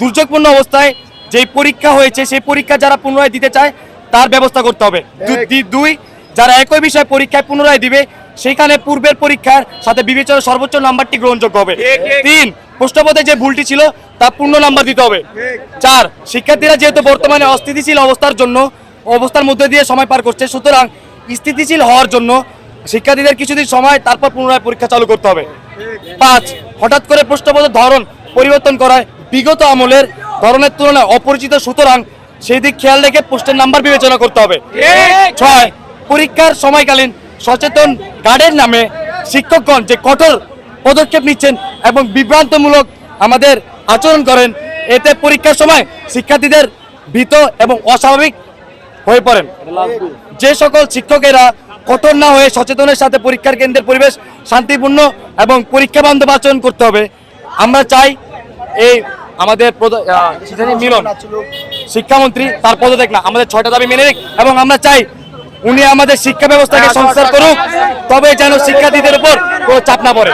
দুর্যোগপূর্ণ অবস্থায় যেই পরীক্ষা হয়েছে সেই পরীক্ষা যারা পুনরায় দিতে চায় তার ব্যবস্থা করতে হবে। দুই, যারা একই বিষয় পরীক্ষায় পুনরায় দিবে সেখানে পূর্বের পরীক্ষার সাথে বিবেচনা সর্বোচ্চ নাম্বারটি গ্রহণযোগ্য হবে। 3, প্রশ্নপত্রে যে ভুলটি ছিল তা পূর্ণ নাম্বার দিতে হবে। 4, শিক্ষার্থীরা যেহেতু বর্তমানে অস্থিতিশীল অবস্থার মধ্যে দিয়ে সময় পার করছে, সুতরাং স্থিতিশীল হওয়ার জন্য শিক্ষার্থীদের কিছুদিন সময় তারপর পুনরায় পরীক্ষা চালু করতে হবে। 5, হঠাৎ করে প্রশ্নপত্রের ধরন পরিবর্তন করায় বিগত আমলের ধরনের তুলনায় অপরিচিত, সুতরাং সেই দিক খেয়াল রেখে প্রশ্নের নাম্বার বিবেচনা করতে হবে। 6, পরীক্ষার সময়কালীন সচেতন গার্ডের নামে শিক্ষকগণ যে কঠোর পদক্ষেপ নিচ্ছেন এবং বিভ্রান্তমূলক আমাদের আচরণ করেন, এতে পরীক্ষার সময় শিক্ষার্থীদের ভীত এবং অস্বাভাবিক হয়ে পড়েন। যে সকল শিক্ষকেরা কঠোর না হয়ে সচেতনের সাথে পরীক্ষার কেন্দ্রের পরিবেশ শান্তিপূর্ণ এবং পরীক্ষা বান্ধব আচরণ করতে হবে। আমরা চাই এই আমাদের মিলন শিক্ষামন্ত্রী তার পদত্যাগ না, আমাদের 6টা দাবি মেনে নিক এবং আমরা চাই উনি আমাদের শিক্ষা ব্যবস্থাকে সংস্কার করুক, তবে যেন শিক্ষার্থীদের উপর কোনো চাপ না পড়ে।